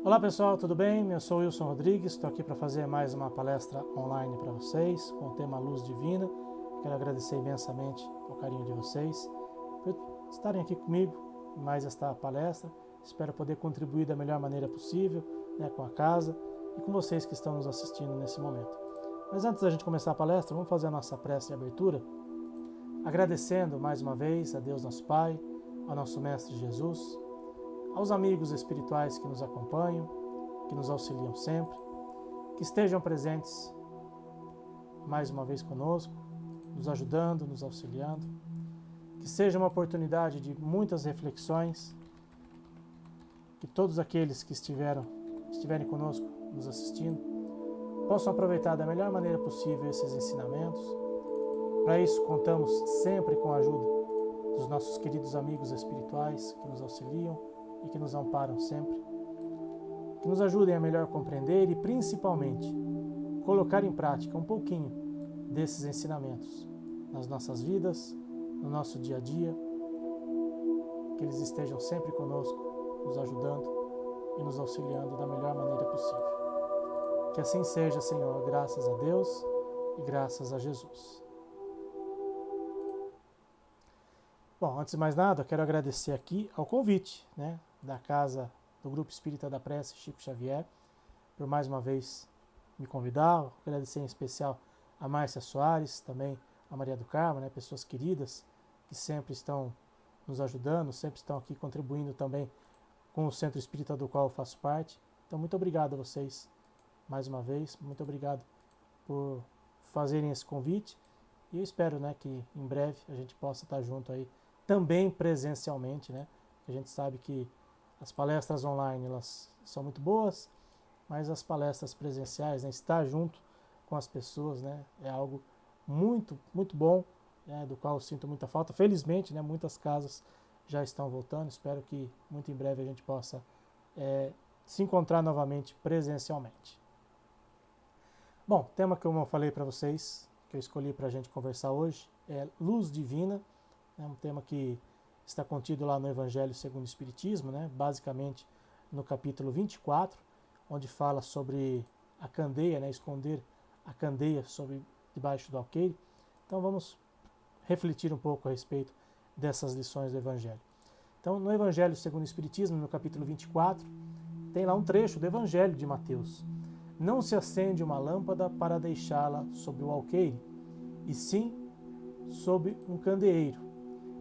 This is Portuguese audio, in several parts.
Olá pessoal, tudo bem? Eu sou Wilson Rodrigues, estou aqui para fazer mais uma palestra online para vocês com o tema Luz Divina. Quero agradecer imensamente o carinho de vocês por estarem aqui comigo em mais esta palestra. Espero poder contribuir da melhor maneira possível, com a casa e com vocês que estão nos assistindo nesse momento. Mas antes da gente começar a palestra, vamos fazer a nossa prece de abertura, agradecendo mais uma vez a Deus nosso Pai, ao nosso Mestre Jesus, aos amigos espirituais que nos acompanham, que nos auxiliam sempre, que estejam presentes mais uma vez conosco, nos ajudando, nos auxiliando, que seja uma oportunidade de muitas reflexões, que todos aqueles que estiverem conosco, nos assistindo, possam aproveitar da melhor maneira possível esses ensinamentos. Para isso, contamos sempre com a ajuda dos nossos queridos amigos espirituais que nos auxiliam e que nos amparam sempre, que nos ajudem a melhor compreender e, principalmente, colocar em prática um pouquinho desses ensinamentos nas nossas vidas, no nosso dia a dia, que eles estejam sempre conosco, nos ajudando e nos auxiliando da melhor maneira possível. Que assim seja, Senhor, graças a Deus e graças a Jesus. Bom, antes de mais nada, eu quero agradecer aqui ao convite, da Casa do Grupo Espírita da Prece Chico Xavier, por mais uma vez me convidar. Agradecer em especial a Márcia Soares, também a Maria do Carmo, pessoas queridas que sempre estão nos ajudando, sempre estão aqui contribuindo também com o Centro Espírita do qual eu faço parte. Então, muito obrigado a vocês mais uma vez, muito obrigado por fazerem esse convite e eu espero que em breve a gente possa estar junto aí também presencialmente, A gente sabe que as palestras online elas são muito boas, mas as palestras presenciais, estar junto com as pessoas, é algo muito, muito bom, do qual eu sinto muita falta. Felizmente, muitas casas já estão voltando. Espero que muito em breve a gente possa se encontrar novamente presencialmente. Bom, o tema que eu falei para vocês, que eu escolhi para a gente conversar hoje, é Luz Divina. É um tema que está contido lá no Evangelho segundo o Espiritismo, basicamente no capítulo 24, onde fala sobre a candeia, esconder a candeia debaixo do alqueire. Então vamos refletir um pouco a respeito dessas lições do Evangelho. Então, no Evangelho segundo o Espiritismo, no capítulo 24, tem lá um trecho do Evangelho de Mateus. Não se acende uma lâmpada para deixá-la sob o alqueire, e sim sob um candeeiro,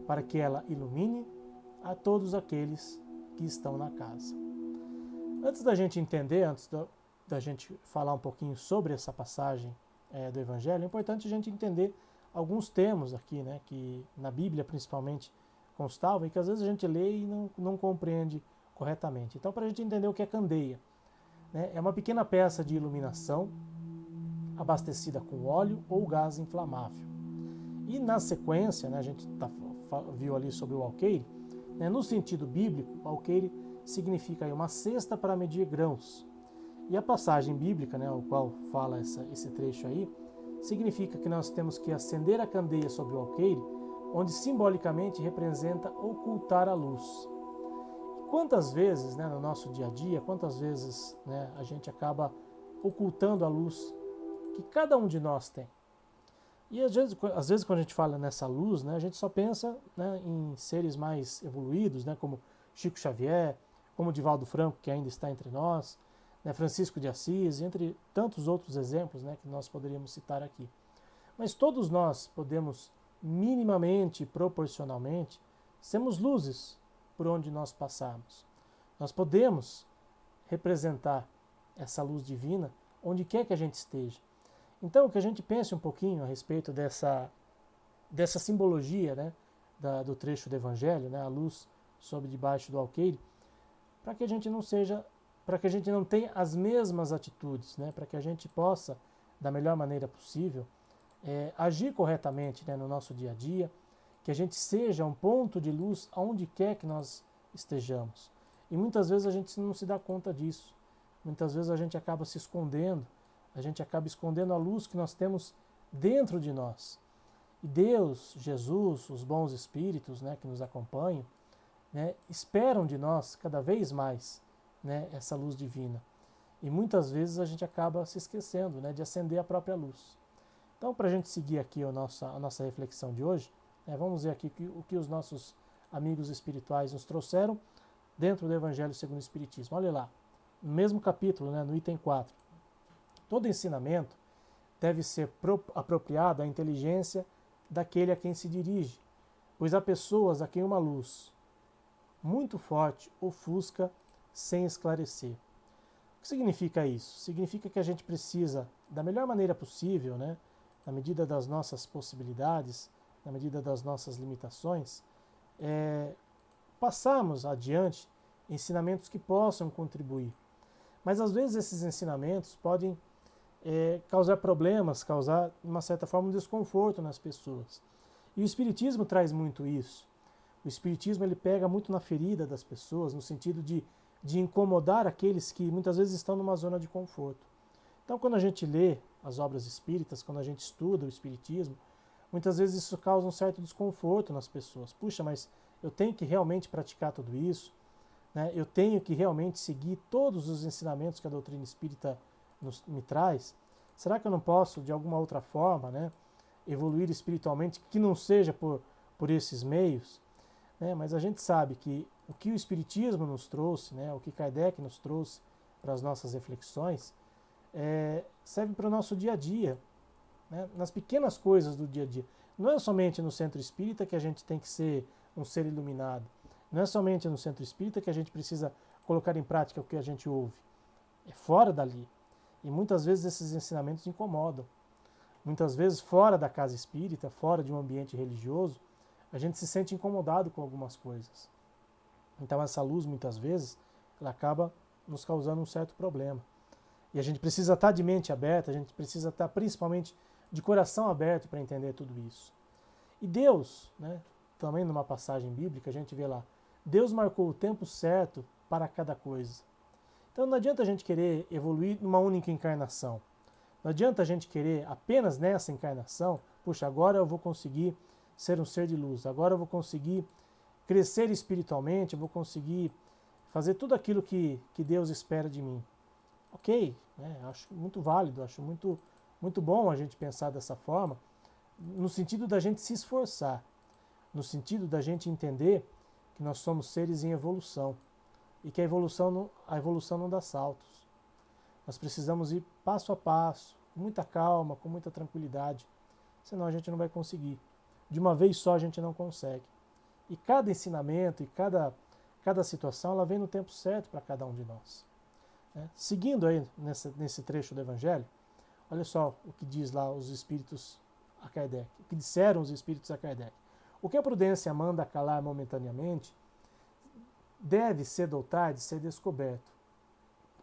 para que ela ilumine a todos aqueles que estão na casa. Antes da gente entender, antes da gente falar um pouquinho sobre essa passagem do Evangelho, é importante a gente entender alguns termos aqui, que na Bíblia principalmente constavam e que às vezes a gente lê e não compreende corretamente. Então, para a gente entender o que é candeia, é uma pequena peça de iluminação abastecida com óleo ou gás inflamável. E na sequência, a gente viu ali sobre o alqueire, no sentido bíblico, o alqueire significa aí uma cesta para medir grãos. E a passagem bíblica, o qual fala esse trecho aí, significa que nós temos que acender a candeia sobre o alqueire, onde simbolicamente representa ocultar a luz. E quantas vezes, no nosso dia a dia, quantas vezes a gente acaba ocultando a luz que cada um de nós tem? E às vezes quando a gente fala nessa luz, a gente só pensa em seres mais evoluídos, como Chico Xavier, como Divaldo Franco, que ainda está entre nós, Francisco de Assis, entre tantos outros exemplos que nós poderíamos citar aqui. Mas todos nós podemos, minimamente e proporcionalmente, sermos luzes por onde nós passarmos. Nós podemos representar essa luz divina onde quer que a gente esteja. Então, que a gente pense um pouquinho a respeito dessa simbologia do trecho do Evangelho, a luz sobre debaixo do alqueire, para que a gente não tenha as mesmas atitudes, para que a gente possa, da melhor maneira possível, agir corretamente no nosso dia a dia, que a gente seja um ponto de luz aonde quer que nós estejamos. E muitas vezes a gente não se dá conta disso. Muitas vezes a gente acaba se escondendo, a gente acaba escondendo a luz que nós temos dentro de nós. E Deus, Jesus, os bons espíritos que nos acompanham, esperam de nós cada vez mais né, essa luz divina. E muitas vezes a gente acaba se esquecendo, né, de acender a própria luz. Então, para a gente seguir aqui a nossa reflexão de hoje, né, vamos ver aqui o que os nossos amigos espirituais nos trouxeram dentro do Evangelho segundo o Espiritismo. Olha lá, no mesmo capítulo, né, no item 4. Todo ensinamento deve ser apropriado à inteligência daquele a quem se dirige, pois há pessoas a quem uma luz muito forte ofusca sem esclarecer. O que significa isso? Significa que a gente precisa, da melhor maneira possível, né, na medida das nossas possibilidades, na medida das nossas limitações, passarmos adiante ensinamentos que possam contribuir. Mas às vezes esses ensinamentos podem causar problemas, causar, de uma certa forma, um desconforto nas pessoas. E o Espiritismo traz muito isso. O Espiritismo ele pega muito na ferida das pessoas, no sentido de incomodar aqueles que muitas vezes estão numa zona de conforto. Então, quando a gente lê as obras espíritas, quando a gente estuda o Espiritismo, muitas vezes isso causa um certo desconforto nas pessoas. Puxa, mas eu tenho que realmente praticar tudo isso? Né? Eu tenho que realmente seguir todos os ensinamentos que a doutrina espírita me traz? Será que eu não posso, de alguma outra forma, né, evoluir espiritualmente, que não seja por esses meios? Né? Mas a gente sabe que o que o Espiritismo nos trouxe, né, o que Kardec nos trouxe para as nossas reflexões, serve para o nosso dia a dia, né, nas pequenas coisas do dia a dia. Não é somente no centro espírita que a gente tem que ser um ser iluminado. Não é somente no centro espírita que a gente precisa colocar em prática o que a gente ouve. É fora dali. E muitas vezes esses ensinamentos incomodam. Muitas vezes fora da casa espírita, fora de um ambiente religioso, a gente se sente incomodado com algumas coisas. Então essa luz, muitas vezes, ela acaba nos causando um certo problema. E a gente precisa estar de mente aberta, a gente precisa estar principalmente de coração aberto para entender tudo isso. E Deus, né, também numa passagem bíblica, a gente vê lá, Deus marcou o tempo certo para cada coisa. Então não adianta a gente querer evoluir numa única encarnação. Não adianta a gente querer apenas nessa encarnação, puxa, agora eu vou conseguir ser um ser de luz, agora eu vou conseguir crescer espiritualmente, eu vou conseguir fazer tudo aquilo que Deus espera de mim. Ok, né, acho muito válido, acho muito bom a gente pensar dessa forma, no sentido da gente se esforçar, no sentido da gente entender que nós somos seres em evolução e que a evolução não dá saltos. Nós precisamos ir passo a passo, com muita calma, com muita tranquilidade, senão a gente não vai conseguir. De uma vez só a gente não consegue. E cada ensinamento e cada situação, ela vem no tempo certo para cada um de nós. Seguindo aí nesse trecho do Evangelho, olha só o que diz lá os espíritos a Kardec, o que disseram os espíritos a Kardec. O que a prudência manda calar momentaneamente deve, cedo ou tarde, ser descoberto,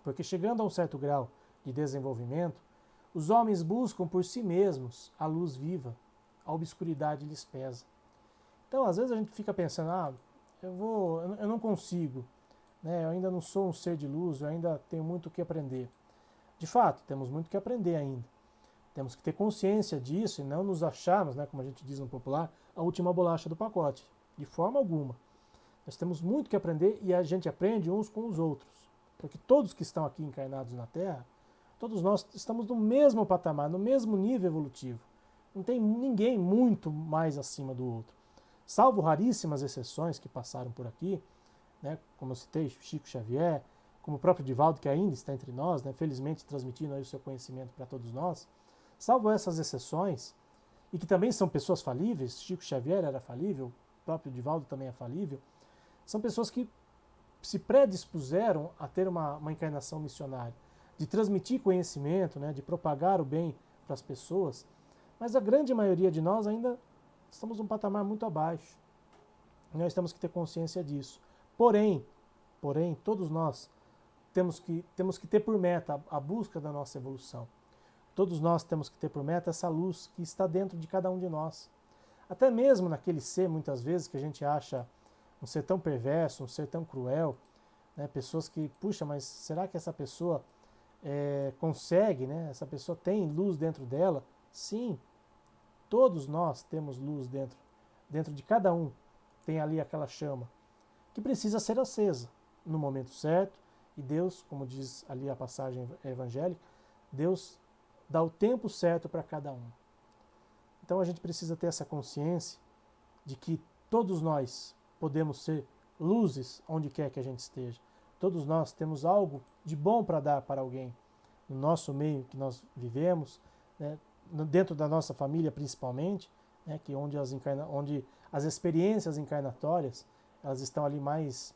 porque chegando a um certo grau de desenvolvimento, os homens buscam por si mesmos a luz viva, a obscuridade lhes pesa. Então, às vezes a gente fica pensando, eu não consigo, né? Eu ainda não sou um ser de luz, eu ainda tenho muito o que aprender. De fato, temos muito o que aprender ainda. Temos que ter consciência disso e não nos acharmos, né, como a gente diz no popular, a última bolacha do pacote. De forma alguma. Nós temos muito que aprender e a gente aprende uns com os outros. Porque todos que estão aqui encarnados na Terra, todos nós estamos no mesmo patamar, no mesmo nível evolutivo. Não tem ninguém muito mais acima do outro. Salvo raríssimas exceções que passaram por aqui, né, como eu citei, Chico Xavier, como o próprio Divaldo, que ainda está entre nós, né, felizmente transmitindo aí o seu conhecimento para todos nós. Salvo essas exceções, e que também são pessoas falíveis, Chico Xavier era falível, o próprio Divaldo também é falível, são pessoas que se predispuseram a ter uma encarnação missionária, de transmitir conhecimento, né, de propagar o bem para as pessoas, mas a grande maioria de nós ainda estamos num patamar muito abaixo. Nós temos que ter consciência disso. Porém, todos nós temos que ter por meta a busca da nossa evolução. Todos nós temos que ter por meta essa luz que está dentro de cada um de nós. Até mesmo naquele ser, muitas vezes, que a gente acha um ser tão perverso, um ser tão cruel, né? Pessoas que, puxa, mas será que essa pessoa consegue, né? Essa pessoa tem luz dentro dela? Sim, todos nós temos luz dentro de cada um. Tem ali aquela chama que precisa ser acesa no momento certo E Deus, como diz ali a passagem evangélica, Deus dá o tempo certo para cada um. Então a gente precisa ter essa consciência de que todos nós podemos ser luzes onde quer que a gente esteja. Todos nós temos algo de bom para dar para alguém. No nosso meio que nós vivemos, né, dentro da nossa família principalmente, né, que onde as experiências encarnatórias elas estão ali mais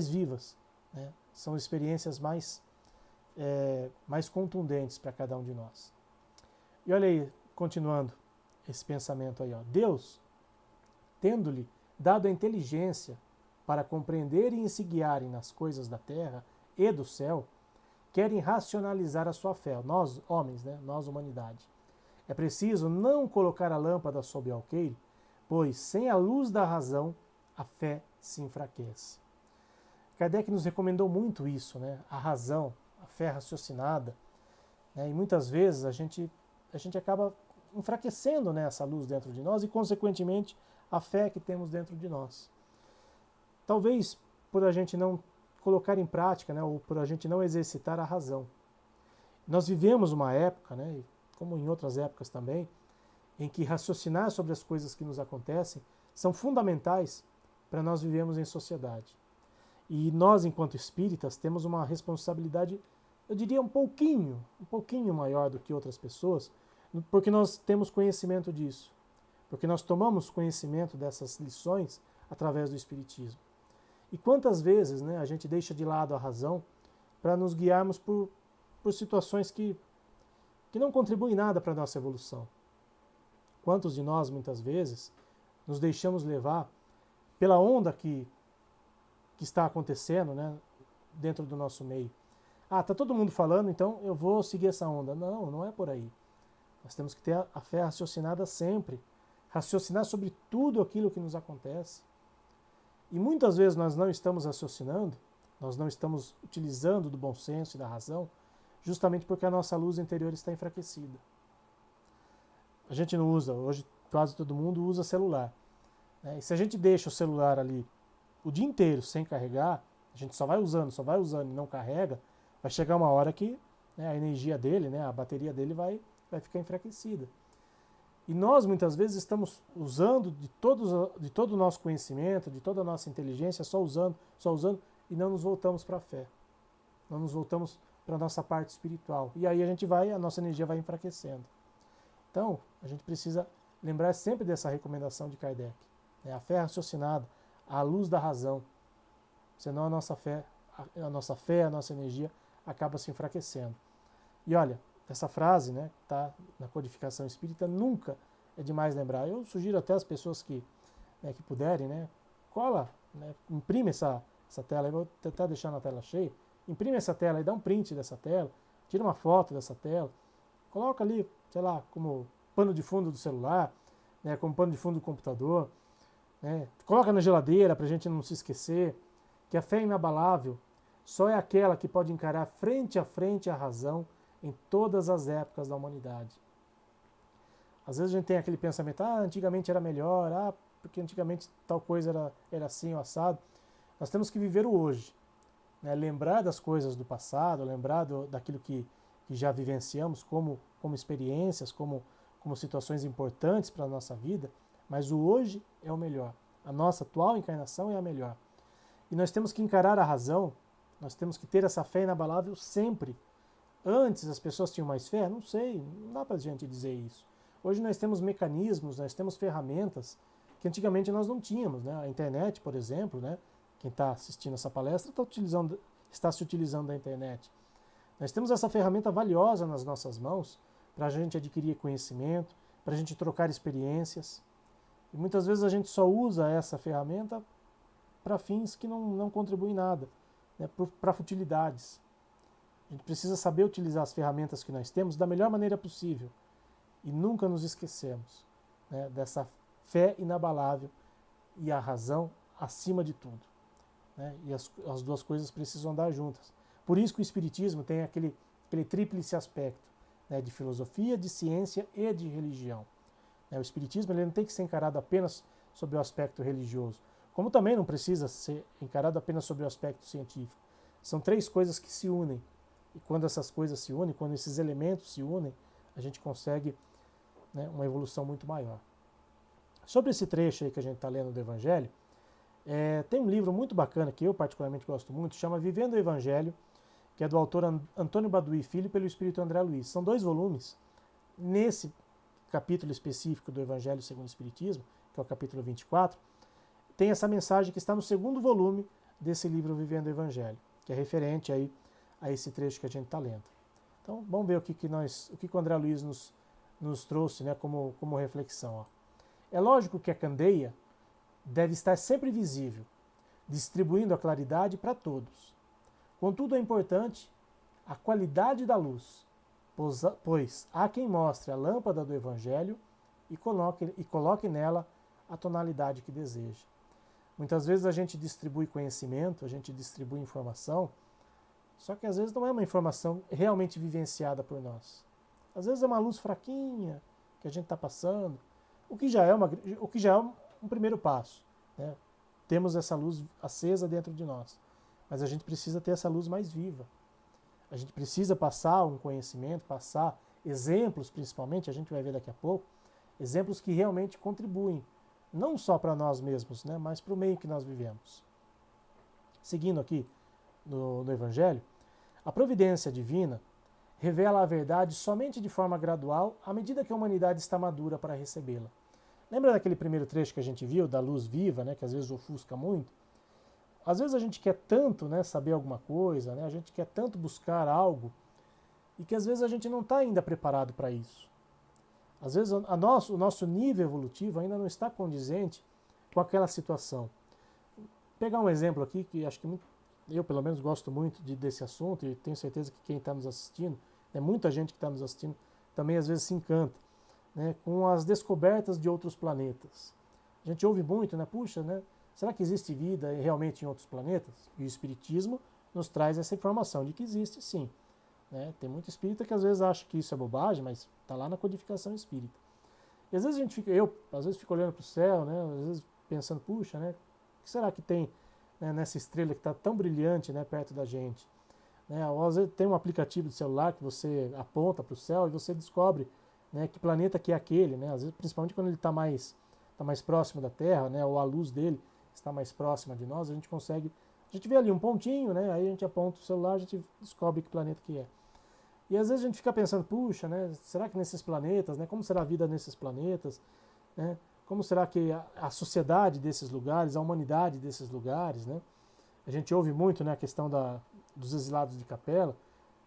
vivas, né, são experiências mais contundentes para cada um de nós. E olha aí, continuando esse pensamento aí, ó, Deus, tendo-lhe dado a inteligência para compreenderem e se guiarem nas coisas da terra e do céu, querem racionalizar a sua fé, nós homens, né, nós humanidade. É preciso não colocar a lâmpada sob o alqueire, pois sem a luz da razão a fé se enfraquece. Kardec nos recomendou muito isso, né, a razão, a fé raciocinada, né, e muitas vezes a gente acaba enfraquecendo, né, essa luz dentro de nós e, consequentemente, a fé que temos dentro de nós. Talvez por a gente não colocar em prática, né, ou por a gente não exercitar a razão. Nós vivemos uma época, né, como em outras épocas também, em que raciocinar sobre as coisas que nos acontecem são fundamentais para nós vivermos em sociedade. E nós, enquanto espíritas, temos uma responsabilidade, eu diria, um pouquinho maior do que outras pessoas, porque nós temos conhecimento disso, porque nós tomamos conhecimento dessas lições através do Espiritismo. E quantas vezes, né, a gente deixa de lado a razão para nos guiarmos por situações que não contribuem nada para a nossa evolução. Quantos de nós, muitas vezes, nos deixamos levar pela onda que está acontecendo, né, dentro do nosso meio. Ah, está todo mundo falando, então eu vou seguir essa onda. Não, não é por aí. Nós temos que ter a fé raciocinada sempre. Raciocinar sobre tudo aquilo que nos acontece. E muitas vezes nós não estamos raciocinando, nós não estamos utilizando do bom senso e da razão, justamente porque a nossa luz interior está enfraquecida. A gente não usa, hoje quase todo mundo usa celular, né? E se a gente deixa o celular ali o dia inteiro sem carregar, a gente só vai usando e não carrega, vai chegar uma hora que, né, a energia dele, né, a bateria dele vai ficar enfraquecida. E nós, muitas vezes, estamos usando de todo o nosso conhecimento, de toda a nossa inteligência, só usando, e não nos voltamos para a fé. Não nos voltamos para a nossa parte espiritual. E aí a nossa energia vai enfraquecendo. Então, a gente precisa lembrar sempre dessa recomendação de Kardec, né? A fé raciocinada, à luz da razão. Senão a nossa fé, a nossa energia acaba se enfraquecendo. E olha, essa frase, né, está na codificação espírita, nunca é demais lembrar. Eu sugiro até as pessoas que puderem, né, cola, né, imprime essa tela, eu vou tentar deixar na tela cheia, imprime essa tela e dá um print dessa tela, tira uma foto dessa tela, coloca ali, sei lá, como pano de fundo do celular, né, como pano de fundo do computador, né, coloca na geladeira para a gente não se esquecer que a fé inabalável só é aquela que pode encarar frente a frente a razão em todas as épocas da humanidade. Às vezes a gente tem aquele pensamento, antigamente era melhor, porque antigamente tal coisa era assim ou assado. Nós temos que viver o hoje, né? Lembrar das coisas do passado, lembrar daquilo que já vivenciamos como experiências, como situações importantes para a nossa vida, mas o hoje é o melhor. A nossa atual encarnação é a melhor. E nós temos que encarar a razão, nós temos que ter essa fé inabalável sempre. Antes as pessoas tinham mais fé? Não sei, não dá para a gente dizer isso. Hoje nós temos mecanismos, nós temos ferramentas que antigamente nós não tínhamos, né? A internet, por exemplo, né? Quem está assistindo essa palestra está se utilizando da internet. Nós temos essa ferramenta valiosa nas nossas mãos para a gente adquirir conhecimento, para a gente trocar experiências. E muitas vezes a gente só usa essa ferramenta para fins que não contribuem nada, né? Para futilidades. A gente precisa saber utilizar as ferramentas que nós temos da melhor maneira possível e nunca nos esquecemos, né, dessa fé inabalável e a razão acima de tudo, né, e as duas coisas precisam andar juntas. Por isso que o Espiritismo tem aquele tríplice aspecto, né, de filosofia, de ciência e de religião. O Espiritismo ele não tem que ser encarado apenas sob o aspecto religioso, como também não precisa ser encarado apenas sob o aspecto científico. São três coisas que se unem. E quando essas coisas se unem, quando esses elementos se unem, a gente consegue, né, uma evolução muito maior. Sobre esse trecho aí que a gente está lendo do Evangelho, tem um livro muito bacana que eu particularmente gosto muito, chama Vivendo o Evangelho, que é do autor Antônio Baduy Filho, pelo Espírito André Luiz. São 2 volumes. Nesse capítulo específico do Evangelho segundo o Espiritismo, que é o capítulo 24, tem essa mensagem que está no 2º volume desse livro Vivendo o Evangelho, que é referente aí a esse trecho que a gente está lendo. Então, vamos ver o que o André Luiz nos trouxe, né, como reflexão. Ó. É lógico que a candeia deve estar sempre visível, distribuindo a claridade para todos. Contudo, é importante a qualidade da luz, pois há quem mostre a lâmpada do Evangelho e coloque nela a tonalidade que deseja. Muitas vezes a gente distribui conhecimento, a gente distribui informação, só que às vezes não é uma informação realmente vivenciada por nós. Às vezes é uma luz fraquinha que a gente está passando, o que já é um primeiro passo, né? Temos essa luz acesa dentro de nós, mas a gente precisa ter essa luz mais viva. A gente precisa passar um conhecimento, passar exemplos, principalmente, a gente vai ver daqui a pouco, exemplos que realmente contribuem, não só para nós mesmos, né, mas para o meio que nós vivemos. Seguindo aqui no Evangelho, a providência divina revela a verdade somente de forma gradual à medida que a humanidade está madura para recebê-la. Lembra daquele primeiro trecho que a gente viu, da luz viva, né, que às vezes ofusca muito? Às vezes a gente quer tanto, né, saber alguma coisa, né, a gente quer tanto buscar algo, e que às vezes a gente não está ainda preparado para isso. Às vezes o nosso nível evolutivo ainda não está condizente com aquela situação. Vou pegar um exemplo aqui, que acho que eu pelo menos gosto muito desse assunto, e tenho certeza que quem está nos assistindo, muita gente que está nos assistindo, também às vezes se encanta, né, com as descobertas de outros planetas. A gente ouve muito, né, puxa, né, será que existe vida realmente em outros planetas? E o Espiritismo nos traz essa informação de que existe sim. Né? Tem muito espírita que às vezes acha que isso é bobagem, mas está lá na codificação espírita. E às vezes eu às vezes fico olhando para o céu, né, às vezes pensando, puxa, né, o que será que tem, né, nessa estrela que está tão brilhante, né, perto da gente? Né? Ou às vezes tem um aplicativo de celular que você aponta para o céu e você descobre, né, que planeta que é aquele, né? Às vezes, principalmente quando ele está mais próximo da Terra, né, ou a luz dele está mais próxima de nós, a gente vê ali um pontinho, né, aí a gente aponta o celular, a gente descobre que planeta que é. E às vezes a gente fica pensando, puxa, né, será que nesses planetas, né, como será a vida nesses planetas, né, como será que a sociedade desses lugares, a humanidade desses lugares, né? A gente ouve muito, né, a questão dos exilados de Capela,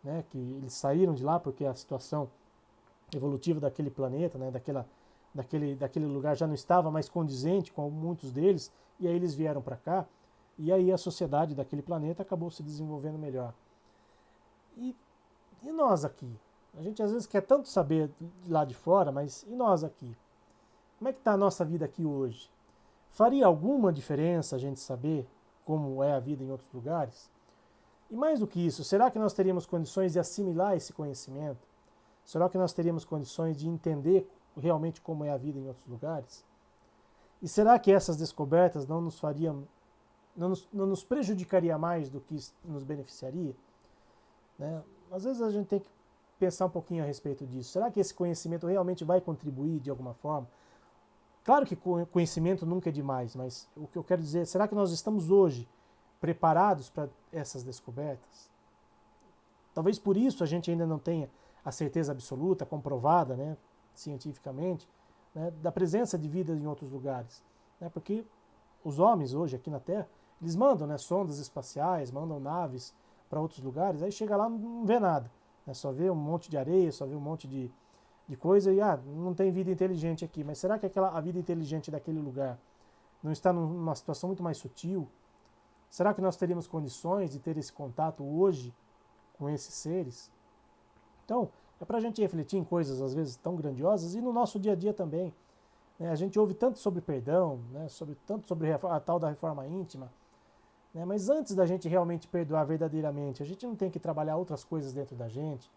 né, que eles saíram de lá porque a situação evolutiva daquele planeta, né, daquele lugar já não estava mais condizente com muitos deles, e aí eles vieram para cá, e aí a sociedade daquele planeta acabou se desenvolvendo melhor. E nós aqui? A gente às vezes quer tanto saber de lá de fora, mas e nós aqui? Como é que está a nossa vida aqui hoje? Faria alguma diferença a gente saber como é a vida em outros lugares? E mais do que isso, será que nós teríamos condições de assimilar esse conhecimento? Será que nós teríamos condições de entender realmente como é a vida em outros lugares? E será que essas descobertas não nos prejudicaria mais do que nos beneficiaria? Né? Às vezes a gente tem que pensar um pouquinho a respeito disso. Será que esse conhecimento realmente vai contribuir de alguma forma? Claro que conhecimento nunca é demais, mas o que eu quero dizer, será que nós estamos hoje preparados para essas descobertas? Talvez por isso a gente ainda não tenha a certeza absoluta, comprovada, né, cientificamente, né, da presença de vida em outros lugares. Né, porque os homens hoje aqui na Terra, eles mandam, né, sondas espaciais, mandam naves para outros lugares, aí chega lá e não vê nada. Né, só vê um monte de areia, só vê um monte de coisa e não tem vida inteligente aqui. Mas será que a vida inteligente daquele lugar não está numa situação muito mais sutil? Será que nós teríamos condições de ter esse contato hoje com esses seres? Então, é para a gente refletir em coisas às vezes tão grandiosas e no nosso dia a dia também. Né? A gente ouve tanto sobre perdão, né? Tanto sobre a tal da reforma íntima, né? Mas antes da gente realmente perdoar verdadeiramente, a gente não tem que trabalhar outras coisas dentro da gente.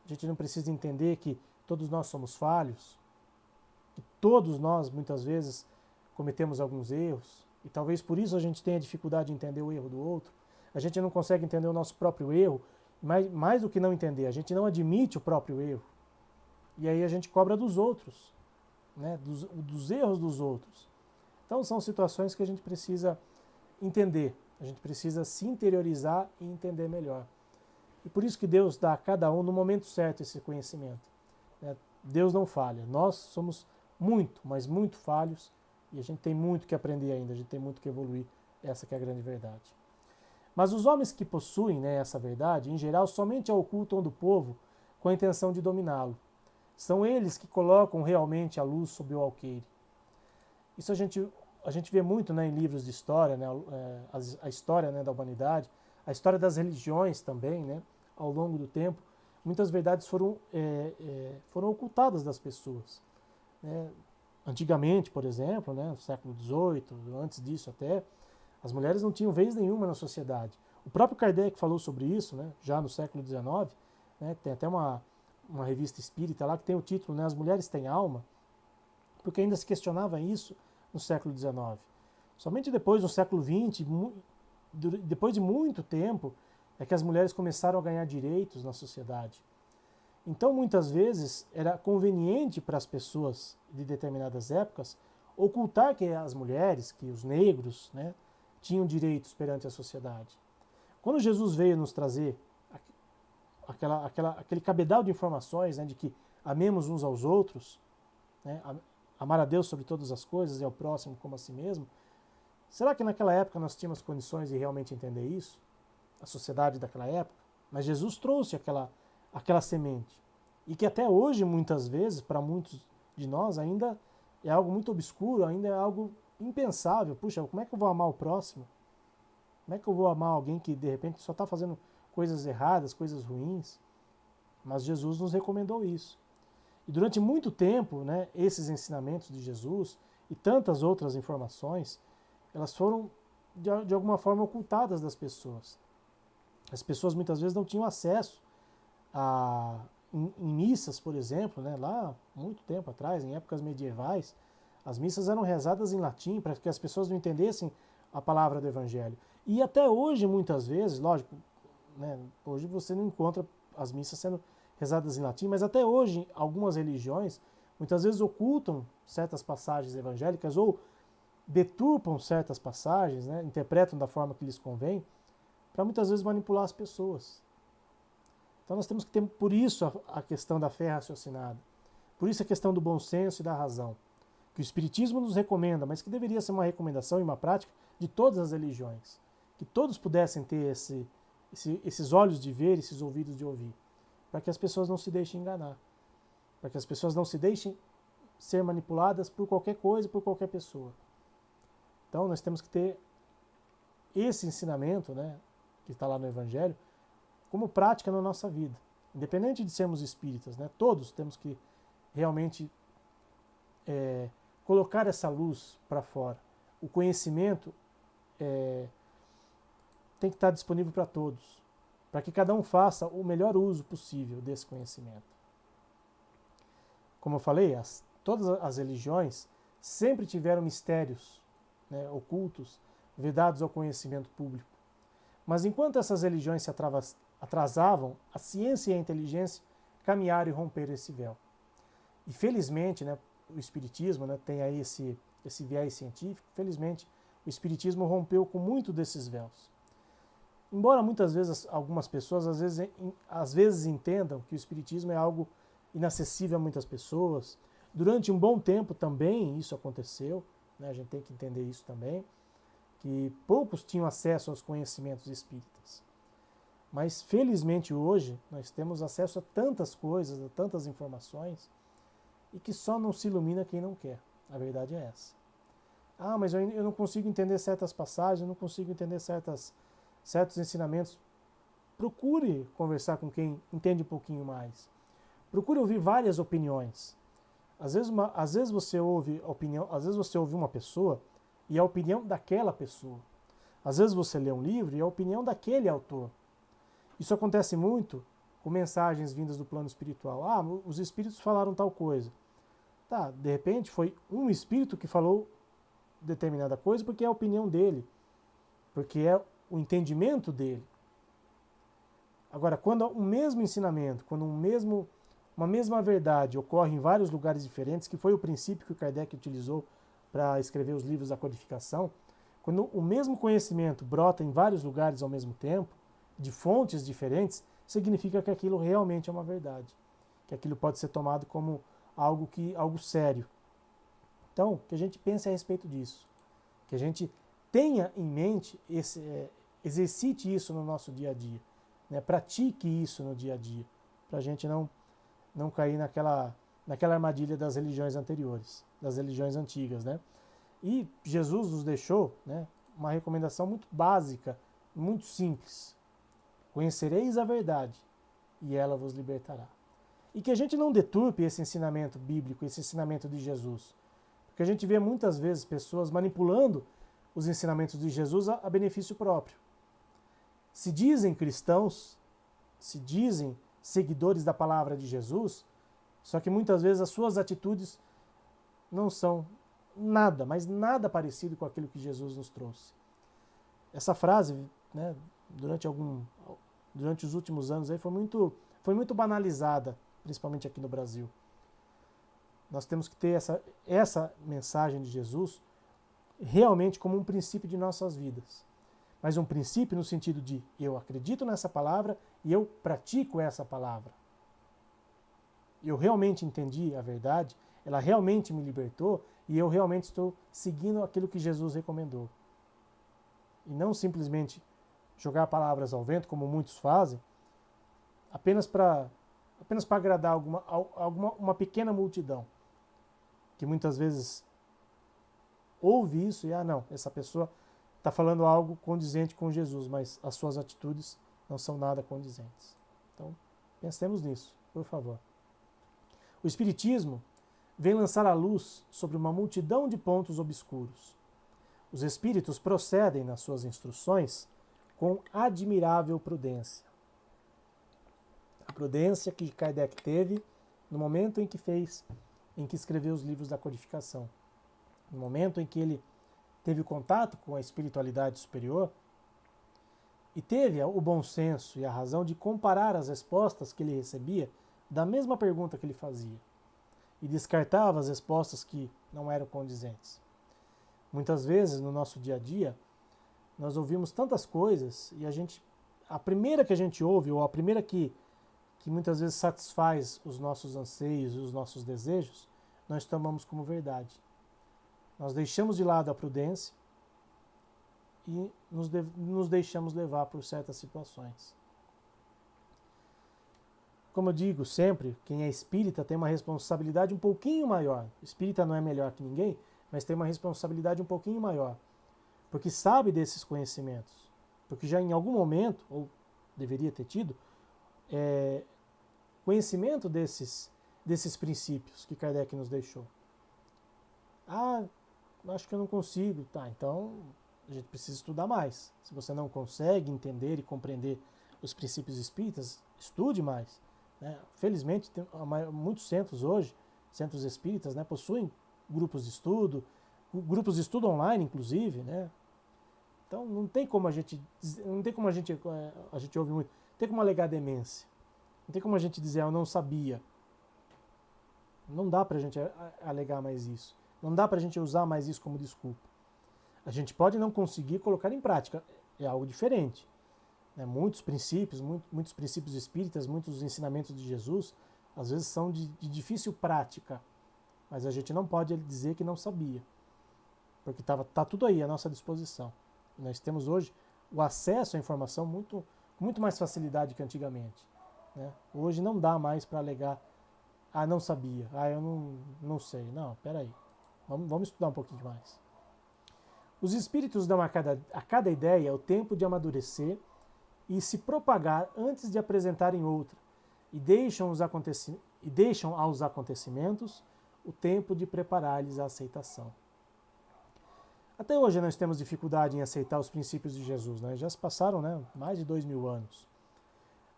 A gente não precisa entender que todos nós somos falhos, que todos nós muitas vezes cometemos alguns erros, e talvez por isso a gente tenha dificuldade de entender o erro do outro. a gente não consegue entender o nosso próprio erro, mais do que não entender, a gente não admite o próprio erro. E aí a gente cobra dos outros, né, dos erros dos outros. Então são situações que a gente precisa entender, a gente precisa se interiorizar e entender melhor. E por isso que Deus dá a cada um no momento certo esse conhecimento, né? Deus não falha, nós somos muito, mas muito falhos, e a gente tem muito que aprender ainda, a gente tem muito que evoluir, essa que é a grande verdade. Mas os homens que possuem, né, essa verdade, em geral, somente a ocultam do povo com a intenção de dominá-lo. São eles que colocam realmente a luz sobre o alqueire. Isso a gente vê muito, né, em livros de história, né, a história, né, da humanidade, a história das religiões também, né, ao longo do tempo. Muitas verdades foram ocultadas das pessoas, né? Antigamente, por exemplo, né, no século XVIII, antes disso até, as mulheres não tinham vez nenhuma na sociedade. O próprio Kardec falou sobre isso, né, já no século XIX, né, tem até uma revista espírita lá que tem o título, né, As Mulheres Têm Alma, porque ainda se questionava isso no século XIX. Somente depois, no século XX, depois de muito tempo, é que as mulheres começaram a ganhar direitos na sociedade. Então, muitas vezes, era conveniente para as pessoas de determinadas épocas ocultar que as mulheres, que os negros, né, tinham direitos perante a sociedade. Quando Jesus veio nos trazer aquele cabedal de informações, né, de que amemos uns aos outros, né, amar a Deus sobre todas as coisas e ao próximo como a si mesmo, será que naquela época nós tínhamos condições de realmente entender isso? A sociedade daquela época? Mas Jesus trouxe aquela semente. E que até hoje, muitas vezes, para muitos de nós, ainda é algo muito obscuro, ainda é algo impensável. Puxa, como é que eu vou amar o próximo? Como é que eu vou amar alguém que, de repente, só está fazendo coisas erradas, coisas ruins? Mas Jesus nos recomendou isso. E durante muito tempo, né, esses ensinamentos de Jesus e tantas outras informações, elas foram, de alguma forma, ocultadas das pessoas. As pessoas, muitas vezes, não tinham acesso em missas, por exemplo, né, lá muito tempo atrás, em épocas medievais, as missas eram rezadas em latim para que as pessoas não entendessem a palavra do Evangelho. E até hoje, muitas vezes, lógico, né, hoje você não encontra as missas sendo rezadas em latim, mas até hoje algumas religiões muitas vezes ocultam certas passagens evangélicas ou deturpam certas passagens, né, interpretam da forma que lhes convém, para muitas vezes manipular as pessoas. Então nós temos que ter, por isso, a questão da fé raciocinada. Por isso a questão do bom senso e da razão. Que o Espiritismo nos recomenda, mas que deveria ser uma recomendação e uma prática de todas as religiões. Que todos pudessem ter esses olhos de ver, esses ouvidos de ouvir. Para que as pessoas não se deixem enganar. Para que as pessoas não se deixem ser manipuladas por qualquer coisa, por qualquer pessoa. Então nós temos que ter esse ensinamento, né, que está lá no Evangelho, como prática na nossa vida. Independente de sermos espíritas, né, todos temos que realmente colocar essa luz para fora. O conhecimento tem que estar disponível para todos, para que cada um faça o melhor uso possível desse conhecimento. Como eu falei, todas as religiões sempre tiveram mistérios, né, ocultos, vedados ao conhecimento público. Mas enquanto essas religiões se atrasavam, a ciência e a inteligência caminharam e romperam esse véu. E felizmente, né, o Espiritismo, né, tem aí esse viés científico, felizmente o Espiritismo rompeu com muito desses véus. Embora muitas vezes algumas pessoas às vezes entendam que o Espiritismo é algo inacessível a muitas pessoas, durante um bom tempo também isso aconteceu, né, a gente tem que entender isso também, que poucos tinham acesso aos conhecimentos espíritas. Mas felizmente hoje nós temos acesso a tantas coisas, a tantas informações, e que só não se ilumina quem não quer. A verdade é essa. Ah, mas eu não consigo entender certas passagens, eu não consigo entender certos ensinamentos. Procure conversar com quem entende um pouquinho mais. Procure ouvir várias opiniões. Às vezes você ouve uma pessoa e a opinião daquela pessoa. Às vezes você lê um livro e a opinião daquele autor. Isso acontece muito com mensagens vindas do plano espiritual. Ah, os espíritos falaram tal coisa. Tá, de repente foi um espírito que falou determinada coisa porque é a opinião dele. Porque é o entendimento dele. Agora, quando o mesmo ensinamento, quando uma mesma verdade ocorre em vários lugares diferentes, que foi o princípio que o Kardec utilizou para escrever os livros da codificação, quando o mesmo conhecimento brota em vários lugares ao mesmo tempo, de fontes diferentes, significa que aquilo realmente é uma verdade, que aquilo pode ser tomado como algo sério. Então, que a gente pense a respeito disso, que a gente tenha em mente, exercite isso no nosso dia a dia, né? Pratique isso no dia a dia, para a gente não cair naquela armadilha das religiões anteriores, das religiões antigas, né? E Jesus nos deixou, né, uma recomendação muito básica, muito simples. Conhecereis a verdade e ela vos libertará. E que a gente não deturpe esse ensinamento bíblico, esse ensinamento de Jesus. Porque a gente vê muitas vezes pessoas manipulando os ensinamentos de Jesus a benefício próprio. Se dizem cristãos, se dizem seguidores da palavra de Jesus, só que muitas vezes as suas atitudes não são nada, mas nada parecido com aquilo que Jesus nos trouxe. Essa frase, né, durante os últimos anos aí, foi muito banalizada, principalmente aqui no Brasil. Nós temos que ter essa mensagem de Jesus realmente como um princípio de nossas vidas. Mas um princípio no sentido de eu acredito nessa palavra e eu pratico essa palavra. Eu realmente entendi a verdade, ela realmente me libertou e eu realmente estou seguindo aquilo que Jesus recomendou. E não simplesmente jogar palavras ao vento, como muitos fazem, apenas para agradar uma pequena multidão, que muitas vezes ouve isso e, não, essa pessoa está falando algo condizente com Jesus, mas as suas atitudes não são nada condizentes. Então, pensemos nisso, por favor. O Espiritismo vem lançar a luz sobre uma multidão de pontos obscuros. Os espíritos procedem nas suas instruções com admirável prudência. A prudência que Kardec teve no momento em que escreveu os livros da codificação. No momento em que ele teve contato com a espiritualidade superior e teve o bom senso e a razão de comparar as respostas que ele recebia da mesma pergunta que ele fazia e descartava as respostas que não eram condizentes. Muitas vezes no nosso dia a dia nós ouvimos tantas coisas e a primeira que a gente ouve, ou a primeira que muitas vezes satisfaz os nossos anseios e os nossos desejos, nós tomamos como verdade. Nós deixamos de lado a prudência e nos deixamos levar por certas situações. Como eu digo sempre, quem é espírita tem uma responsabilidade um pouquinho maior. Espírita não é melhor que ninguém, mas tem uma responsabilidade um pouquinho maior. Porque sabe desses conhecimentos. Porque já em algum momento, ou deveria ter tido, conhecimento desses princípios que Kardec nos deixou. Acho que eu não consigo. Tá, então a gente precisa estudar mais. Se você não consegue entender e compreender os princípios espíritas, estude mais. Né? Felizmente, muitos centros hoje, centros espíritas, né, possuem grupos de estudo online, inclusive, né? Então não tem como a gente ouve muito, não tem como alegar demência, não tem como a gente dizer eu não sabia. Não dá pra gente alegar mais isso, não dá pra gente usar mais isso como desculpa. A gente pode não conseguir colocar em prática, é algo diferente. Né? Muitos princípios espíritas, muitos ensinamentos de Jesus, às vezes são de difícil prática, mas a gente não pode dizer que não sabia, porque tá tudo aí à nossa disposição. Nós temos hoje o acesso à informação com muito mais facilidade que antigamente. Né? Hoje não dá mais para alegar, não sabia, eu não sei. Não, peraí, vamos estudar um pouquinho mais. Os espíritos dão a cada ideia o tempo de amadurecer e se propagar antes de apresentarem outra, e deixam aos acontecimentos o tempo de preparar-lhes a aceitação. Até hoje nós temos dificuldade em aceitar os princípios de Jesus, né? Já se passaram, né, mais de 2000 anos.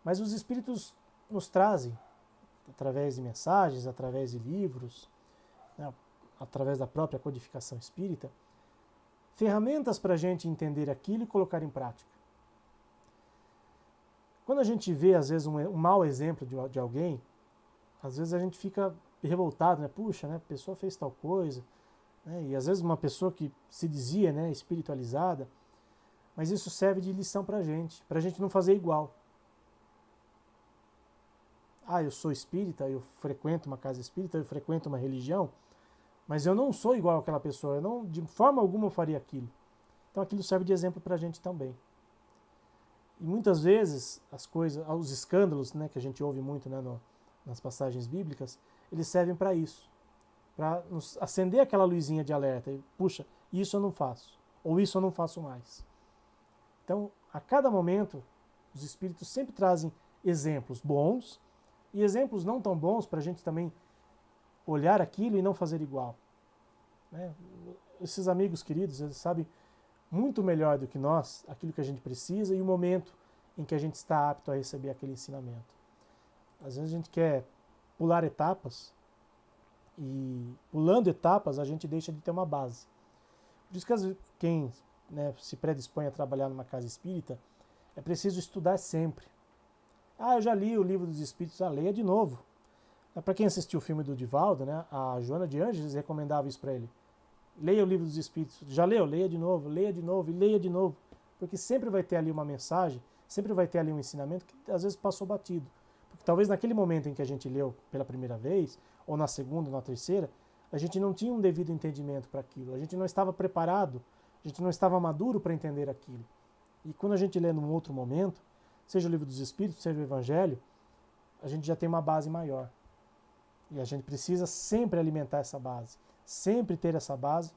Mas os Espíritos nos trazem, através de mensagens, através de livros, né, através da própria codificação espírita, ferramentas para a gente entender aquilo e colocar em prática. Quando a gente vê, às vezes, um mau exemplo de alguém, às vezes a gente fica revoltado, né? Puxa, né? A pessoa fez tal coisa, né? E às vezes uma pessoa que se dizia, né, espiritualizada, mas isso serve de lição pra gente não fazer igual. Ah, eu sou espírita, eu frequento uma casa espírita, eu frequento uma religião, mas eu não sou igual àquela pessoa, eu não, de forma alguma eu faria aquilo. Então aquilo serve de exemplo pra gente também. E muitas vezes as coisas, os escândalos, né, que a gente ouve muito, né, nas passagens bíblicas, eles servem para isso, para nos acender aquela luzinha de alerta. E, puxa, isso eu não faço, ou isso eu não faço mais. Então, a cada momento, os espíritos sempre trazem exemplos bons e exemplos não tão bons para a gente também olhar aquilo e não fazer igual. Né? Esses amigos queridos, eles sabem muito melhor do que nós aquilo que a gente precisa e o momento em que a gente está apto a receber aquele ensinamento. Às vezes a gente quer pular etapas e pulando etapas a gente deixa de ter uma base. Por isso que quem, né, se predispõe a trabalhar numa casa espírita é preciso estudar sempre. Ah, eu já li o livro dos Espíritos, leia de novo. Para quem assistiu o filme do Divaldo, né, a Joana de Ângeles recomendava isso para ele. Leia o livro dos Espíritos. Já leu? Leia de novo e leia de novo. Porque sempre vai ter ali uma mensagem, sempre vai ter ali um ensinamento que às vezes passou batido. Porque talvez naquele momento em que a gente leu pela primeira vez, ou na segunda, ou na terceira, a gente não tinha um devido entendimento para aquilo. A gente não estava preparado, a gente não estava maduro para entender aquilo. E quando a gente lê num outro momento, seja o livro dos Espíritos, seja o Evangelho, a gente já tem uma base maior. E a gente precisa sempre alimentar essa base, sempre ter essa base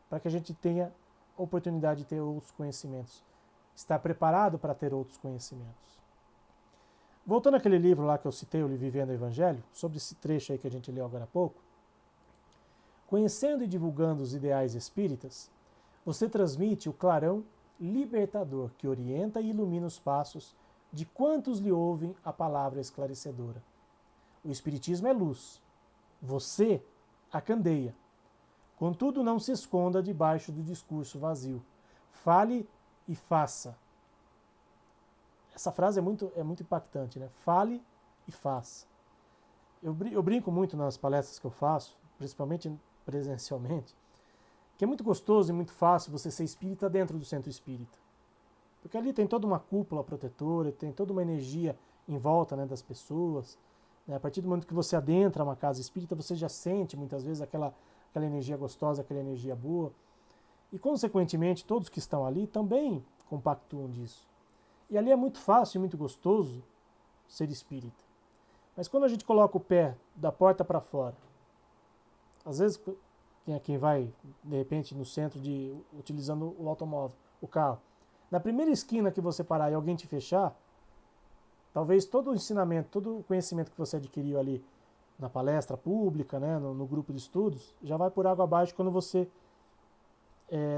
para que a gente tenha oportunidade de ter outros conhecimentos. Estar preparado para ter outros conhecimentos. Voltando àquele livro lá que eu citei, o Vivendo o Evangelho, sobre esse trecho aí que a gente leu agora há pouco, conhecendo e divulgando os ideais espíritas, você transmite o clarão libertador que orienta e ilumina os passos de quantos lhe ouvem a palavra esclarecedora. O Espiritismo é luz. Você, a candeia. Contudo, não se esconda debaixo do discurso vazio. Fale e faça. Essa frase é muito impactante, né? Fale e faça. Eu brinco muito nas palestras que eu faço, principalmente presencialmente, que é muito gostoso e muito fácil você ser espírita dentro do centro espírita. Porque ali tem toda uma cúpula protetora, tem toda uma energia em volta, né, das pessoas. A partir do momento que você adentra uma casa espírita, você já sente muitas vezes aquela energia gostosa, aquela energia boa. E, consequentemente, todos que estão ali também compactuam disso. E ali é muito fácil e muito gostoso ser espírita. Mas quando a gente coloca o pé da porta para fora, às vezes quem vai, de repente, no centro, utilizando o automóvel, o carro, na primeira esquina que você parar e alguém te fechar, talvez todo o ensinamento, todo o conhecimento que você adquiriu ali na palestra pública, né, no grupo de estudos, já vai por água abaixo quando você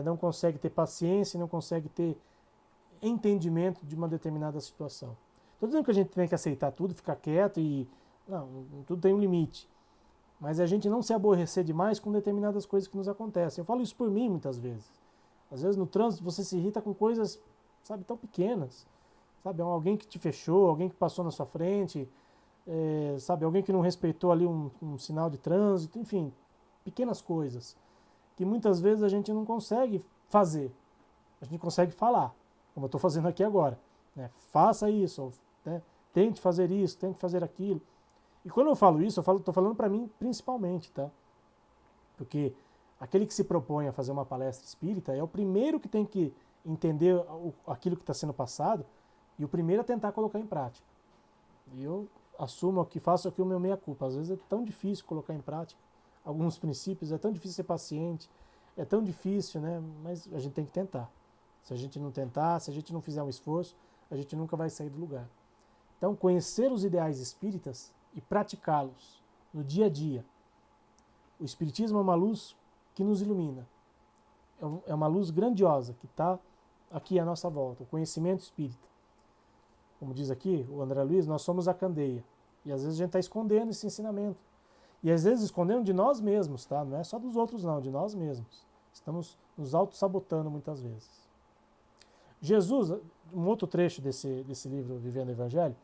não consegue ter paciência, não consegue ter entendimento de uma determinada situação. Estou dizendo que a gente tem que aceitar tudo, ficar quieto e... Não, tudo tem um limite. Mas a gente não se aborrecer demais com determinadas coisas que nos acontecem. Eu falo isso por mim muitas vezes. Às vezes no trânsito você se irrita com coisas, sabe, tão pequenas. Sabe, alguém que te fechou, alguém que passou na sua frente, sabe, alguém que não respeitou ali um sinal de trânsito, enfim, pequenas coisas que muitas vezes a gente não consegue fazer, a gente consegue falar, como eu estou fazendo aqui agora, né? Faça isso, né? Tente fazer isso, tente fazer aquilo. E quando eu falo isso, estou falando para mim principalmente, tá? Porque aquele que se propõe a fazer uma palestra espírita é o primeiro que tem que entender aquilo que está sendo passado e o primeiro a tentar colocar em prática. E eu assumo que faço aqui o meu meia-culpa. Às vezes é tão difícil colocar em prática alguns princípios, é tão difícil ser paciente, é tão difícil, né? Mas a gente tem que tentar. Se a gente não tentar, se a gente não fizer um esforço, a gente nunca vai sair do lugar. Então, conhecer os ideais espíritas e praticá-los no dia a dia. O Espiritismo é uma luz que nos ilumina. É uma luz grandiosa que está aqui à nossa volta, o conhecimento espírita. Como diz aqui o André Luiz, nós somos a candeia. E às vezes a gente está escondendo esse ensinamento. E às vezes escondendo de nós mesmos, tá? Não é só dos outros não, de nós mesmos. Estamos nos auto-sabotando muitas vezes. Jesus, um outro trecho desse livro, Vivendo o Evangelho,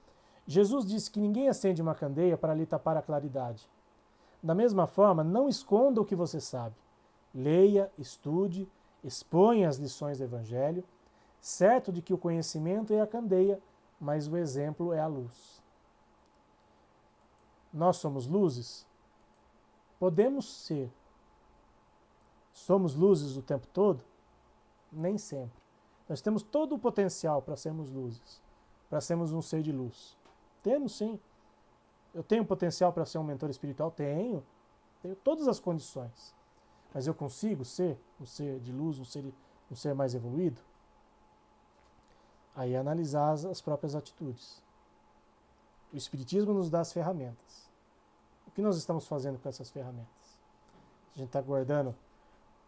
Jesus disse que ninguém acende uma candeia para lhe tapar a claridade. Da mesma forma, não esconda o que você sabe. Leia, estude, exponha as lições do Evangelho, certo de que o conhecimento é a candeia, mas o exemplo é a luz. Nós somos luzes? Podemos ser. Somos luzes o tempo todo? Nem sempre. Nós temos todo o potencial para sermos luzes, para sermos um ser de luz. Temos sim. Eu tenho potencial para ser um mentor espiritual? Tenho todas as condições. Mas eu consigo ser um ser de luz, um ser mais evoluído? Aí é analisar as próprias atitudes. O Espiritismo nos dá as ferramentas. O que nós estamos fazendo com essas ferramentas? A gente está guardando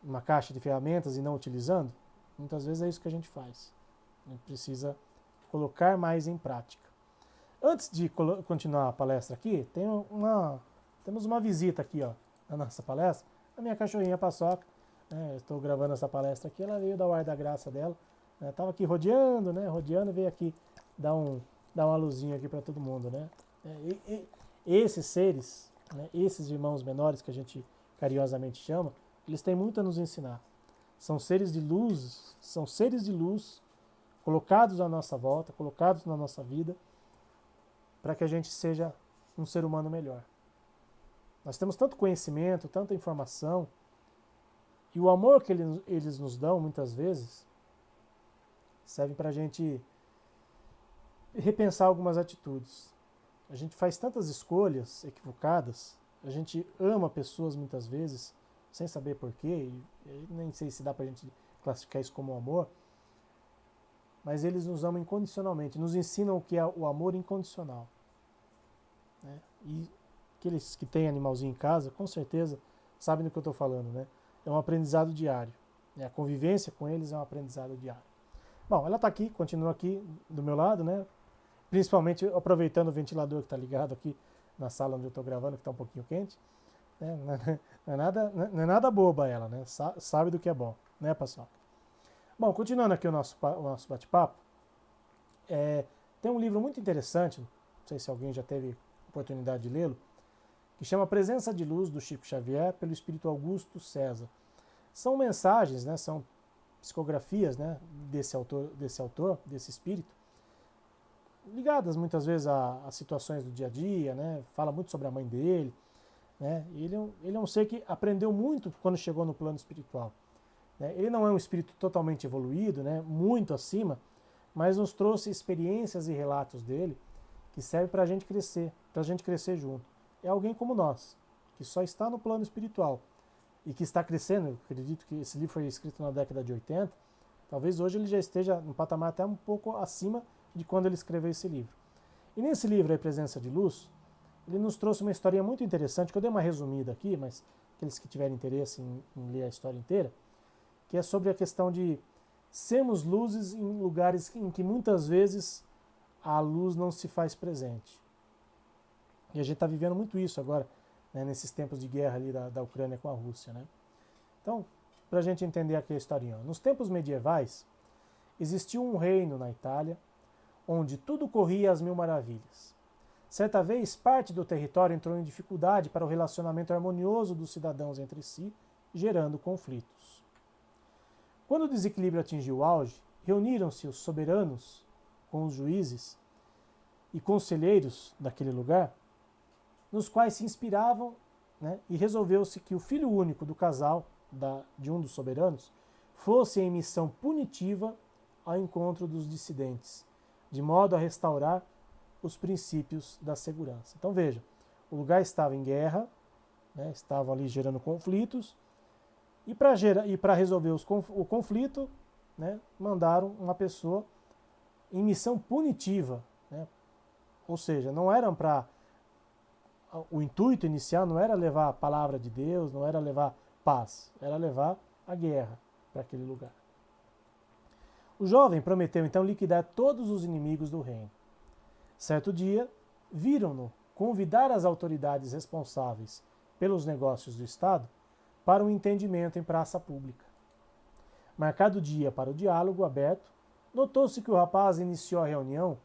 uma caixa de ferramentas e não utilizando? Muitas vezes é isso que a gente faz. A gente precisa colocar mais em prática. Antes de continuar a palestra aqui, temos uma visita aqui, ó, na nossa palestra. A minha cachorrinha Paçoca, né, estou gravando essa palestra aqui, ela veio dar o ar da graça dela. Estava aqui rodeando, né, veio aqui dar uma luzinha aqui para todo mundo, né. Esses seres, né, esses irmãos menores que a gente carinhosamente chama, eles têm muito a nos ensinar. São seres de luz colocados à nossa volta, colocados na nossa vida, para que a gente seja um ser humano melhor. Nós temos tanto conhecimento, tanta informação, e o amor que eles nos dão, muitas vezes, serve para a gente repensar algumas atitudes. A gente faz tantas escolhas equivocadas, a gente ama pessoas muitas vezes, sem saber porquê, e nem sei se dá para a gente classificar isso como amor, mas eles nos amam incondicionalmente, nos ensinam o que é o amor incondicional. Né? E aqueles que têm animalzinho em casa, com certeza, sabem do que eu estou falando. Né? É um aprendizado diário. Né? A convivência com eles é um aprendizado diário. Bom, ela está aqui, continua aqui do meu lado, né? Principalmente aproveitando o ventilador que está ligado aqui na sala onde eu estou gravando, que está um pouquinho quente. Né? Não é nada boba ela, né? Sabe do que é bom, né, pessoal? Bom, continuando aqui o nosso bate-papo, tem um livro muito interessante, não sei se alguém já teve oportunidade de lê-lo, que chama Presença de Luz, do Chico Xavier, pelo Espírito Augusto César. São mensagens, né, são psicografias, né, desse autor, desse espírito, ligadas muitas vezes a situações do dia a dia, né, fala muito sobre a mãe dele. Né, ele é um ser que aprendeu muito quando chegou no plano espiritual. Ele não é um espírito totalmente evoluído, né, muito acima, mas nos trouxe experiências e relatos dele que servem para a gente crescer junto. É alguém como nós, que só está no plano espiritual e que está crescendo. Eu acredito que esse livro foi escrito na década de 80, talvez hoje ele já esteja num patamar até um pouco acima de quando ele escreveu esse livro. E nesse livro, A Presença de Luz, ele nos trouxe uma historinha muito interessante, que eu dei uma resumida aqui, mas aqueles que tiverem interesse em ler a história inteira, que é sobre a questão de sermos luzes em lugares em que muitas vezes a luz não se faz presente. E a gente está vivendo muito isso agora, né, nesses tempos de guerra ali da Ucrânia com a Rússia. Né? Então, para a gente entender aqui a historinha, nos tempos medievais, existiu um reino na Itália, onde tudo corria às mil maravilhas. Certa vez, parte do território entrou em dificuldade para o relacionamento harmonioso dos cidadãos entre si, gerando conflitos. Quando o desequilíbrio atingiu o auge, reuniram-se os soberanos com os juízes e conselheiros daquele lugar, nos quais se inspiravam, né, e resolveu-se que o filho único do casal, de um dos soberanos, fosse em missão punitiva ao encontro dos dissidentes, de modo a restaurar os princípios da segurança. Então veja, o lugar estava em guerra, né, estavam ali gerando conflitos, e para resolver o conflito, né, mandaram uma pessoa em missão punitiva. Né, ou seja, não eram para... O intuito inicial não era levar a palavra de Deus, não era levar paz, era levar a guerra para aquele lugar. O jovem prometeu então liquidar todos os inimigos do reino. Certo dia, viram-no convidar as autoridades responsáveis pelos negócios do Estado para um entendimento em praça pública. Marcado o dia para o diálogo aberto, notou-se que o rapaz iniciou a reunião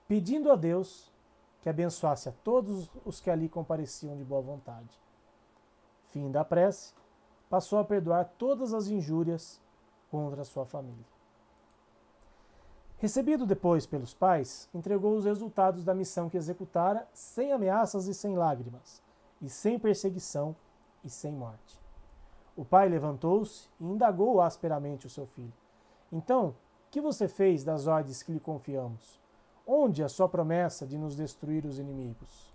pedindo a Deus que abençoasse a todos os que ali compareciam de boa vontade. Fim da prece, passou a perdoar todas as injúrias contra a sua família. Recebido depois pelos pais, entregou os resultados da missão que executara sem ameaças e sem lágrimas, e sem perseguição e sem morte. O pai levantou-se e indagou asperamente o seu filho. Então, que você fez das ordens que lhe confiamos? Onde a sua promessa de nos destruir os inimigos?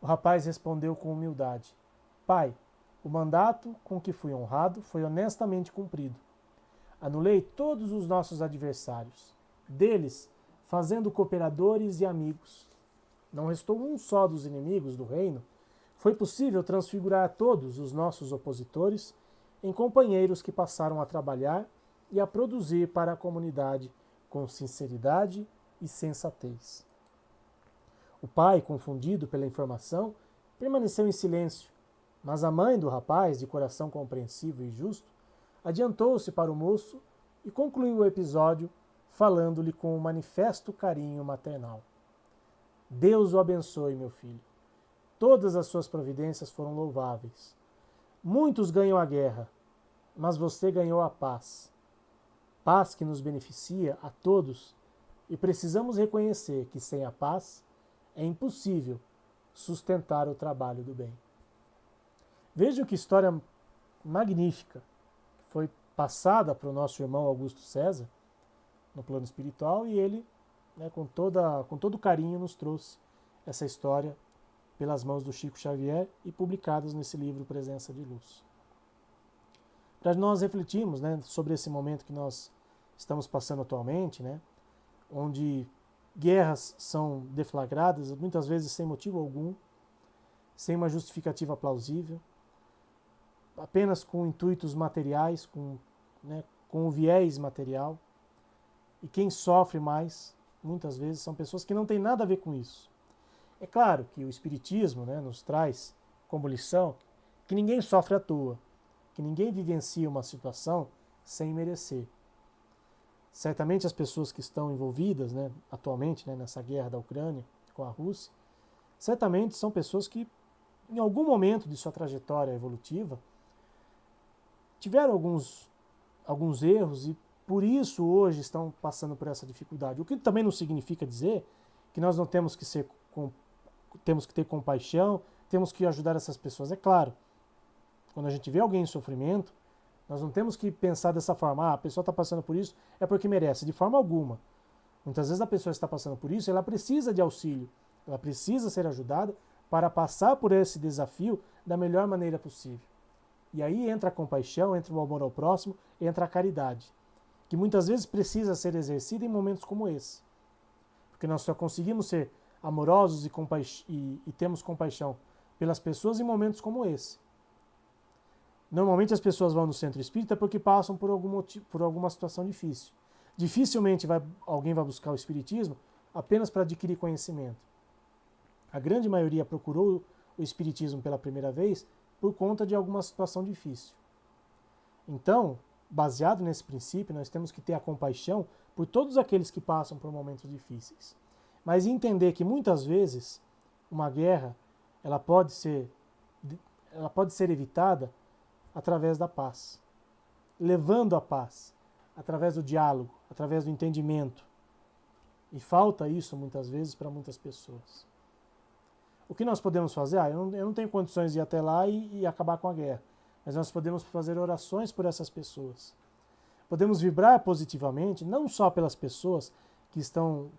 O rapaz respondeu com humildade: Pai, o mandato com que fui honrado foi honestamente cumprido. Anulei todos os nossos adversários, deles fazendo cooperadores e amigos. Não restou um só dos inimigos do reino. Foi possível transfigurar todos os nossos opositores em companheiros que passaram a trabalhar e a produzir para a comunidade com sinceridade e sensatez. O pai, confundido pela informação, permaneceu em silêncio, mas a mãe do rapaz, de coração compreensivo e justo, adiantou-se para o moço e concluiu o episódio falando-lhe com um manifesto carinho maternal. Deus o abençoe, meu filho. Todas as suas providências foram louváveis. Muitos ganham a guerra, mas você ganhou a paz. Paz que nos beneficia a todos, e precisamos reconhecer que sem a paz é impossível sustentar o trabalho do bem. Vejam que história magnífica que foi passada para o nosso irmão Augusto César no plano espiritual, e ele, com todo carinho, nos trouxe essa história pelas mãos do Chico Xavier e publicadas nesse livro Presença de Luz. Para nós refletirmos sobre esse momento que nós estamos passando atualmente, onde guerras são deflagradas, muitas vezes sem motivo algum, sem uma justificativa plausível, apenas com intuitos materiais, com o viés material. E quem sofre mais, muitas vezes, são pessoas que não têm nada a ver com isso. É claro que o Espiritismo nos traz como lição que ninguém sofre à toa, que ninguém vivencia uma situação sem merecer. Certamente as pessoas que estão envolvidas atualmente nessa guerra da Ucrânia com a Rússia, certamente são pessoas que, em algum momento de sua trajetória evolutiva, tiveram alguns erros e por isso hoje estão passando por essa dificuldade. O que também não significa dizer que nós não temos que ter compaixão, temos que ajudar essas pessoas. É claro, quando a gente vê alguém em sofrimento, nós não temos que pensar dessa forma, a pessoa está passando por isso, é porque merece. De forma alguma. Muitas vezes a pessoa está passando por isso, ela precisa de auxílio, ela precisa ser ajudada para passar por esse desafio da melhor maneira possível. E aí entra a compaixão, entra o amor ao próximo, entra a caridade, que muitas vezes precisa ser exercida em momentos como esse. Porque nós só conseguimos ser amorosos e temos compaixão pelas pessoas em momentos como esse. Normalmente as pessoas vão no centro espírita porque passam por alguma situação difícil. Dificilmente alguém vai buscar o espiritismo apenas para adquirir conhecimento. A grande maioria procurou o espiritismo pela primeira vez por conta de alguma situação difícil. Então, baseado nesse princípio, nós temos que ter a compaixão por todos aqueles que passam por momentos difíceis. Mas entender que muitas vezes uma guerra ela pode ser evitada através da paz, levando a paz, através do diálogo, através do entendimento. E falta isso muitas vezes para muitas pessoas. O que nós podemos fazer? Eu não tenho condições de ir até lá e acabar com a guerra, mas nós podemos fazer orações por essas pessoas. Podemos vibrar positivamente, não só pelas pessoas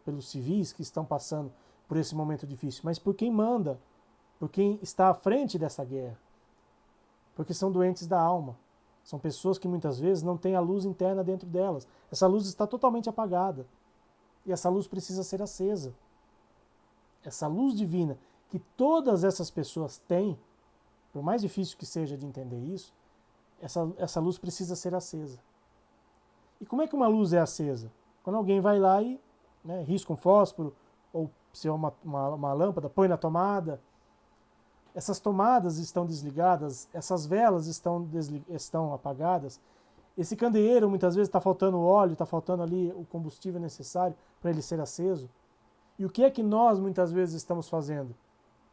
pelos civis que estão passando por esse momento difícil, mas por quem manda, por quem está à frente dessa guerra. Porque são doentes da alma. São pessoas que muitas vezes não têm a luz interna dentro delas. Essa luz está totalmente apagada. E essa luz precisa ser acesa. Essa luz divina que todas essas pessoas têm, por mais difícil que seja de entender isso, essa luz precisa ser acesa. E como é que uma luz é acesa? Quando alguém vai lá e risca um fósforo, ou se é uma lâmpada, põe na tomada. Essas tomadas estão desligadas, essas velas estão apagadas, Esse candeeiro muitas vezes está faltando óleo, está faltando ali o combustível necessário para ele ser aceso. E o que é que nós muitas vezes estamos fazendo?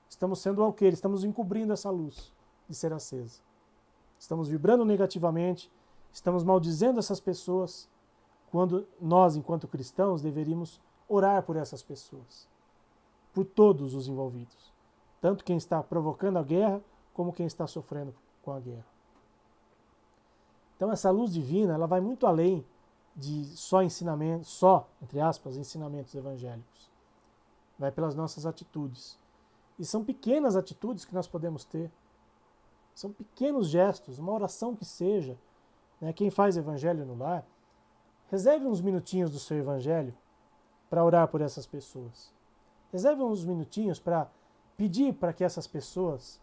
Estamos sendo alqueire, estamos encobrindo essa luz de ser acesa. Estamos vibrando negativamente, estamos maldizendo essas pessoas, quando nós, enquanto cristãos, deveríamos orar por essas pessoas, por todos os envolvidos, tanto quem está provocando a guerra, como quem está sofrendo com a guerra. Então essa luz divina, ela vai muito além de só ensinamentos, entre aspas, ensinamentos evangélicos. Vai pelas nossas atitudes. E são pequenas atitudes que nós podemos ter. São pequenos gestos, uma oração que seja. Né? Quem faz evangelho no lar, reserve uns minutinhos do seu evangelho para orar por essas pessoas. Reserve uns minutinhos para pedir para que essas pessoas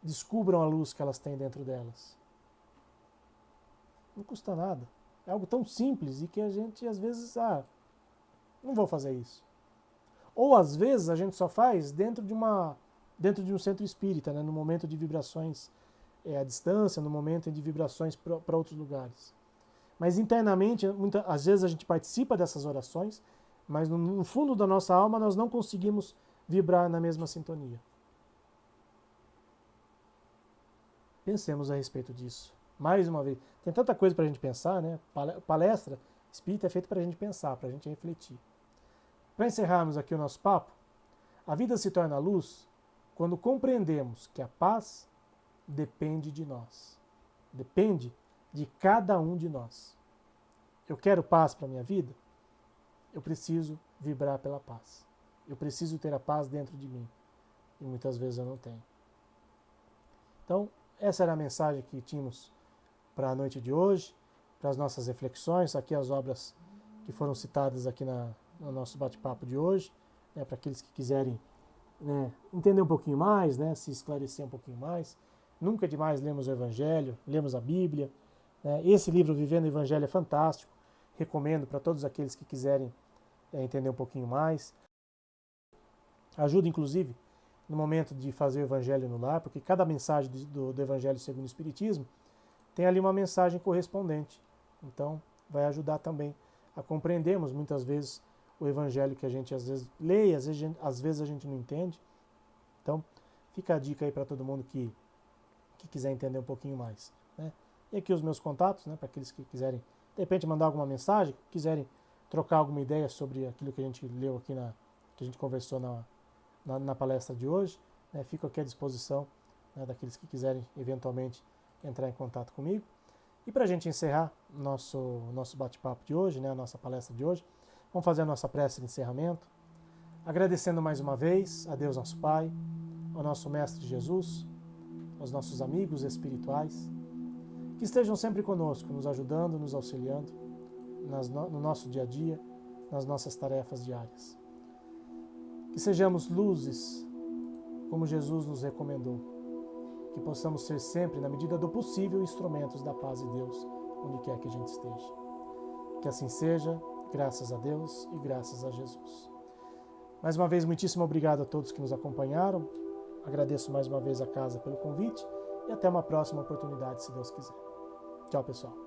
descubram a luz que elas têm dentro delas. Não custa nada. É algo tão simples e que a gente às vezes, não vou fazer isso. Ou às vezes a gente só faz dentro de um centro espírita, né, no momento de vibrações à distância, no momento de vibrações para outros lugares. Mas internamente, às vezes a gente participa dessas orações, mas no fundo da nossa alma nós não conseguimos vibrar na mesma sintonia. Pensemos a respeito disso. Mais uma vez, tem tanta coisa para a gente pensar, né? Palestra espírita é feita para a gente pensar, para a gente refletir. Para encerrarmos aqui o nosso papo, a vida se torna luz quando compreendemos que a paz depende de nós. Depende de cada um de nós. Eu quero paz para a minha vida? Eu preciso vibrar pela paz. Eu preciso ter a paz dentro de mim. E muitas vezes eu não tenho. Então, essa era a mensagem que tínhamos para a noite de hoje, para as nossas reflexões, aqui as obras que foram citadas aqui no nosso bate-papo de hoje, né, para aqueles que quiserem, né, entender um pouquinho mais, né, se esclarecer um pouquinho mais. Nunca é demais lermos o Evangelho, lermos a Bíblia. Né. Esse livro, Vivendo o Evangelho, é fantástico. Recomendo para todos aqueles que quiserem entender um pouquinho mais. Ajuda, inclusive, no momento de fazer o Evangelho no lar, porque cada mensagem do Evangelho segundo o Espiritismo tem ali uma mensagem correspondente. Então, vai ajudar também a compreendermos muitas vezes o Evangelho que a gente às vezes lê, às vezes a gente não entende. Então, fica a dica aí para todo mundo que quiser entender um pouquinho mais. Né? E aqui os meus contatos, né, para aqueles que quiserem, de repente, mandar alguma mensagem, quiserem trocar alguma ideia sobre aquilo que a gente leu aqui, que a gente conversou na palestra de hoje, né, fico aqui à disposição, né, daqueles que quiserem eventualmente entrar em contato comigo. E para a gente encerrar nosso bate-papo de hoje, né, a nossa palestra de hoje, vamos fazer a nossa prece de encerramento, agradecendo mais uma vez a Deus nosso Pai, ao nosso Mestre Jesus, aos nossos amigos espirituais, que estejam sempre conosco, nos ajudando, nos auxiliando no nosso dia a dia, nas nossas tarefas diárias. Que sejamos luzes, como Jesus nos recomendou, que possamos ser sempre, na medida do possível, instrumentos da paz de Deus, onde quer que a gente esteja. Que assim seja, graças a Deus e graças a Jesus. Mais uma vez, muitíssimo obrigado a todos que nos acompanharam. Agradeço mais uma vez a casa pelo convite e até uma próxima oportunidade, se Deus quiser. Tchau, pessoal.